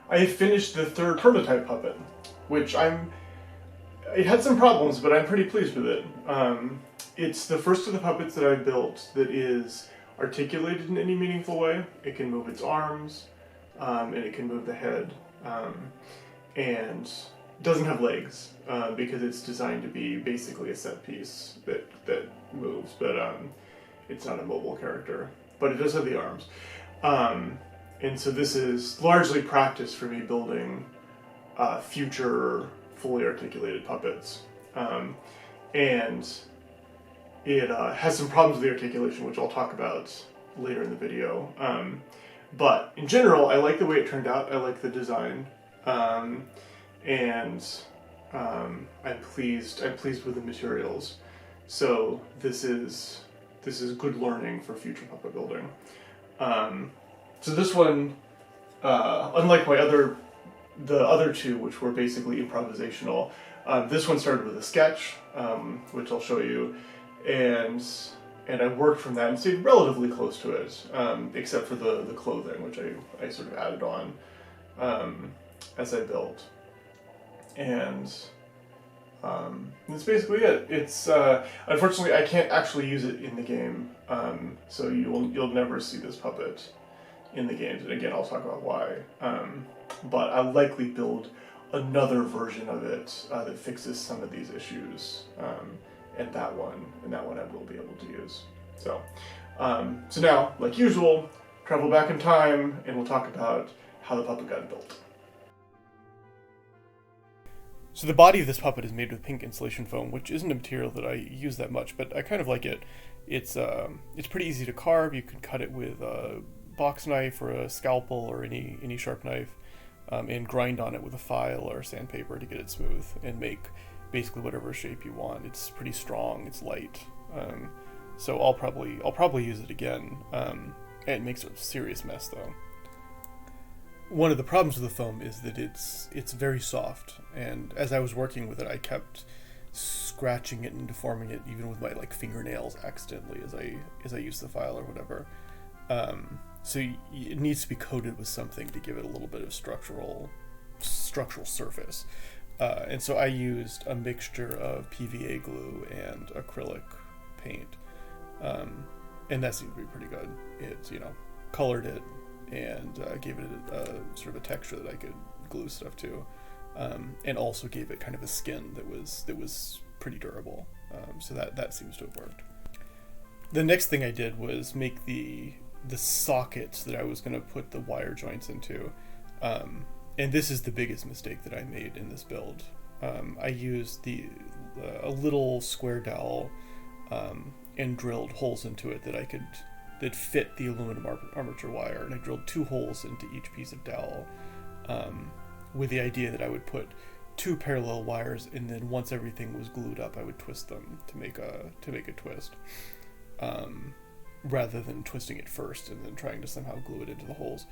I finished the third prototype puppet, which it had some problems, but I'm pretty pleased with it. It's the first of the puppets that I've built that is articulated in any meaningful way. It can move its arms, and it can move the head, and doesn't have legs, because it's designed to be basically a set piece that moves, but it's not a mobile character. But it does have the arms. And so this is largely practice for me building future fully articulated puppets. And it has some problems with the articulation, which I'll talk about later in the video. But in general, I like the way it turned out. I like the design. And I'm pleased with the materials. So this is good learning for future puppet building. So this one, unlike the other two, which were basically improvisational, this one started with a sketch, which I'll show you, and I worked from that and stayed relatively close to it, except for the clothing, which I sort of added on as I built. And that's basically it. It's unfortunately I can't actually use it in the game, so you'll never see this puppet in the games. And again, I'll talk about why. But I'll likely build another version of it that fixes some of these issues, and that one I will be able to use. So now, like usual, travel back in time, and we'll talk about how the puppet got built. So the body of this puppet is made with pink insulation foam, which isn't a material that I use that much, but I kind of like it. It's pretty easy to carve. You can cut it with a box knife or a scalpel or any sharp knife, and grind on it with a file or sandpaper to get it smooth and make basically whatever shape you want. It's pretty strong. It's light. So I'll probably use it again. And it makes a serious mess though. One of the problems with the foam is that it's very soft, and as I was working with it, I kept scratching it and deforming it, even with my fingernails accidentally as I used the file or whatever. So it needs to be coated with something to give it a little bit of structural surface. And so I used a mixture of PVA glue and acrylic paint, and that seemed to be pretty good. It colored it and gave it a sort of a texture that I could glue stuff to, and also gave it kind of a skin that was pretty durable. So that seems to have worked. The next thing I did was make the sockets that I was going to put the wire joints into, and this is the biggest mistake that I made in this build. I used a little square dowel and drilled holes into it that fit the aluminum armature wire, and I drilled 2 holes into each piece of dowel, with the idea that I would put 2 parallel wires, and then once everything was glued up, I would twist them to make a twist, rather than twisting it first and then trying to somehow glue it into the holes.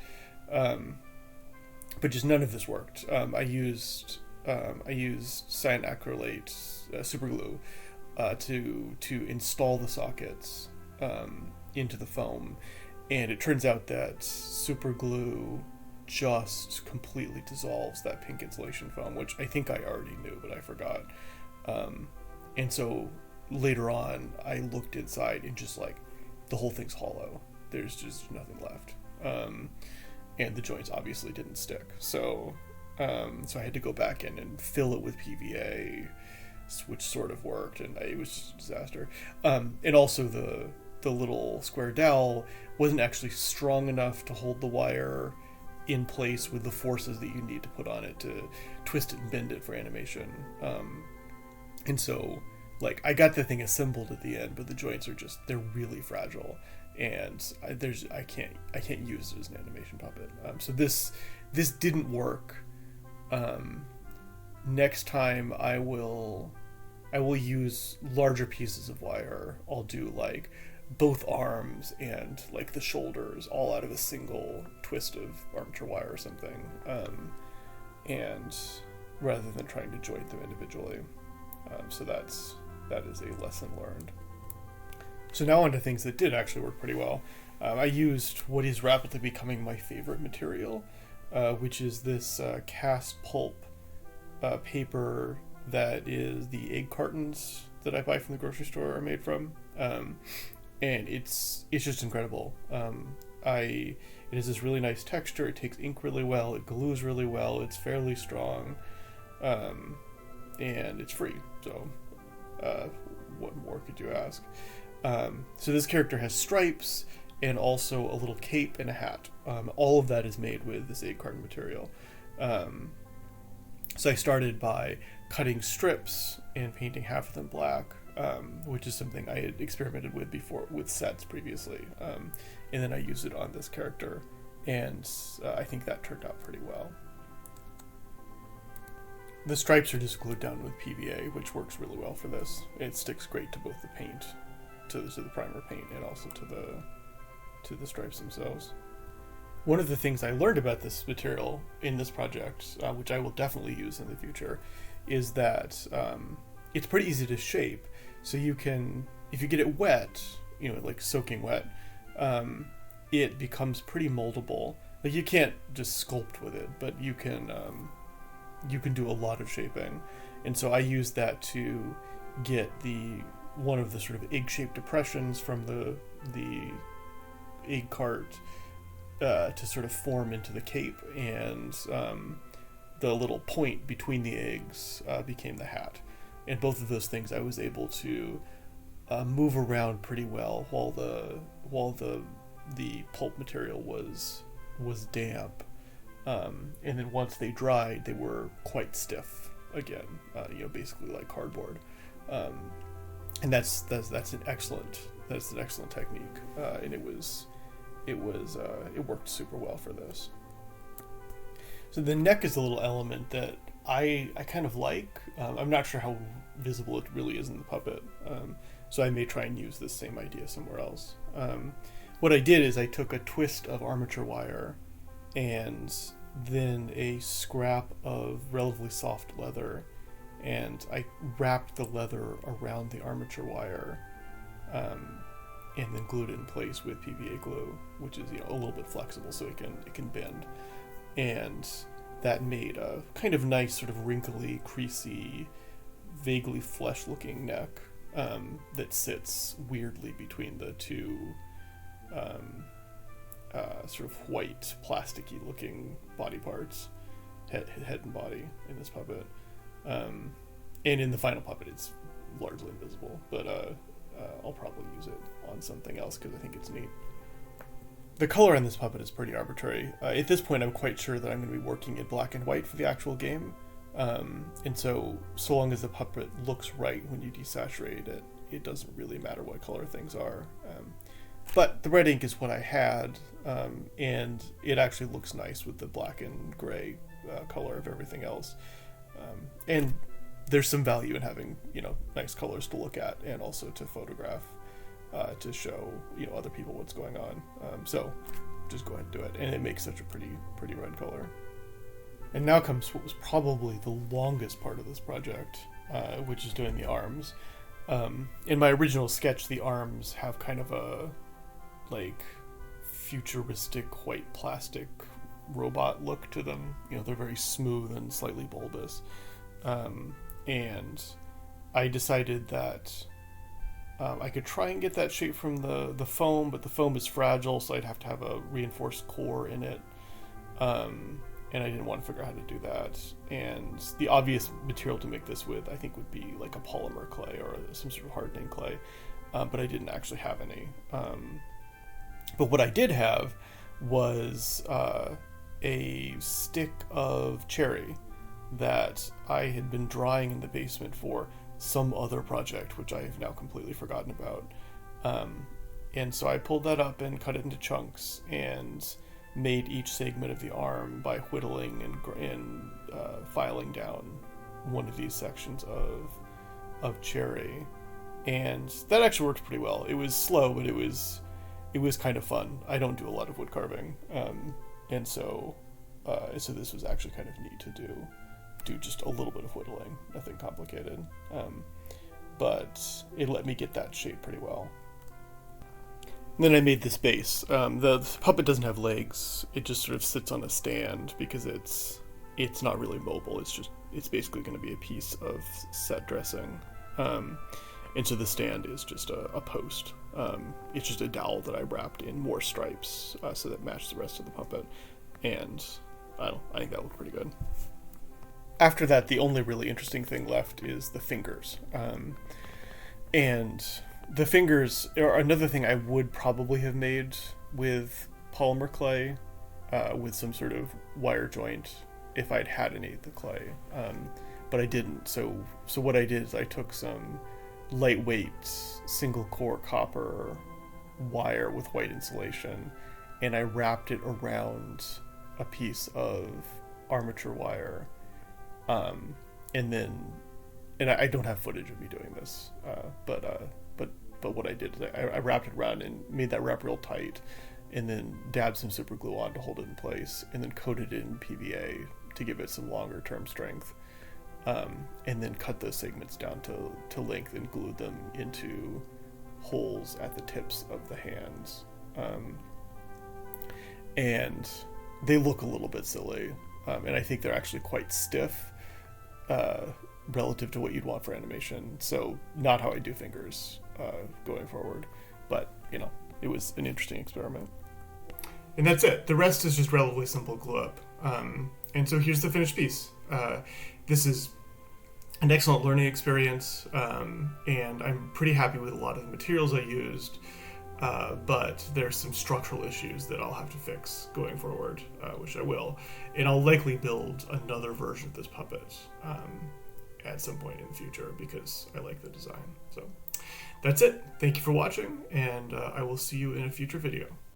But just none of this worked. I used cyanacrylate super glue to install the sockets into the foam, and it turns out that super glue just completely dissolves that pink insulation foam, which I think I already knew, but I forgot. And so later on, I looked inside and just the whole thing's hollow. There's just nothing left. And the joints obviously didn't stick. So I had to go back in and fill it with PVA, which sort of worked, and it was just a disaster. And also the little square dowel wasn't actually strong enough to hold the wire in place with the forces that you need to put on it to twist it and bend it for animation. And so I got the thing assembled at the end, but the joints they're really fragile, and I can't use it as an animation puppet. So this didn't work. Next time I will use larger pieces of wire. I'll do both arms and the shoulders all out of a single twist of armature wire or something, and rather than trying to joint them individually. So that is a lesson learned. So now on to things that did actually work pretty well. I used what is rapidly becoming my favorite material, which is this cast pulp paper that is the egg cartons that I buy from the grocery store are made from, and it's just incredible. It has this really nice texture. It takes ink really well. It glues really well. It's fairly strong, and it's free. So, what more could you ask? So this character has stripes and also a little cape and a hat. All of that is made with this egg carton material. So I started by cutting strips and painting half of them black, which is something I had experimented with before with sets previously. And then I used it on this character, and I think that turned out pretty well. The stripes are just glued down with PVA, which works really well for this. It sticks great to both the paint, to the primer paint, and also to the stripes themselves. One of the things I learned about this material in this project, which I will definitely use in the future, is that it's pretty easy to shape. So you can, if you get it wet, like soaking wet, it becomes pretty moldable. Like you can't just sculpt with it, but you can do a lot of shaping. And so I used that to get one of the sort of egg-shaped depressions from the egg cart to sort of form into the cape, and the little point between the eggs became the hat. And both of those things I was able to move around pretty well while the pulp material was damp. And then once they dried, they were quite stiff again, basically like cardboard. And that's an excellent technique, and it worked super well for this. So the neck is a little element that I kind of like. I'm not sure how visible it really is in the puppet, so I may try and use this same idea somewhere else. What I did is I took a twist of armature wire and then a scrap of relatively soft leather, and I wrapped the leather around the armature wire, and then glued it in place with PVA glue, which is a little bit flexible so it can bend, and that made a kind of nice sort of wrinkly, creasy, vaguely flesh-looking neck that sits weirdly between the two sort of white, plasticky-looking body parts, head and body in this puppet. And in the final puppet, it's largely invisible, but I'll probably use it on something else because I think it's neat. The color on this puppet is pretty arbitrary. At this point, I'm quite sure that I'm going to be working in black and white for the actual game, and so long as the puppet looks right when you desaturate it, it doesn't really matter what color things are. But the red ink is what I had, and it actually looks nice with the black and gray color of everything else. And there's some value in having, nice colors to look at and also to photograph, to show, other people what's going on. So just go ahead and do it. And it makes such a pretty red color. And now comes what was probably the longest part of this project, which is doing the arms. In my original sketch, the arms have kind of a, futuristic white plastic robot look to them. They're very smooth and slightly bulbous. And I decided that I could try and get that shape from the foam, but the foam is fragile, so I'd have to have a reinforced core in it. And I didn't want to figure out how to do that. And the obvious material to make this with, I think, would be like a polymer clay or some sort of hardening clay. But I didn't actually have any. But what I did have was a stick of cherry that I had been drying in the basement for some other project, which I have now completely forgotten about. And so I pulled that up and cut it into chunks and made each segment of the arm by whittling and filing down one of these sections of cherry. And that actually worked pretty well. It was slow, but it was kind of fun. I don't do a lot of wood carving, and so this was actually kind of neat to do just a little bit of whittling, nothing complicated, but it let me get that shape pretty well. Then I made this base. The puppet doesn't have legs. It just sort of sits on a stand because it's not really mobile. It's basically going to be a piece of set dressing. And so the stand is just a post. It's just a dowel that I wrapped in more stripes so that matches the rest of the puppet. And I think that looked pretty good. After that, the only really interesting thing left is the fingers. And the fingers are another thing I would probably have made with polymer clay, with some sort of wire joint if I'd had any of the clay. But I didn't. So what I did is I took some lightweight single core copper wire with white insulation, and I wrapped it around a piece of armature wire. And I don't have footage of me doing this, but what I did is I wrapped it around and made that wrap real tight, and then dabbed some super glue on to hold it in place, and then coated it in PVA to give it some longer term strength, and then cut those segments down to length and glued them into holes at the tips of the hands. And they look a little bit silly, and I think they're actually quite stiff relative to what you'd want for animation. So not how I do fingers going forward, but it was an interesting experiment. And that's it. The rest is just relatively simple glue up. And so here's the finished piece. This is an excellent learning experience, and I'm pretty happy with a lot of the materials I used, but there's some structural issues that I'll have to fix going forward, which I will. And I'll likely build another version of this puppet at some point in the future because I like the design. So that's it. Thank you for watching, and I will see you in a future video.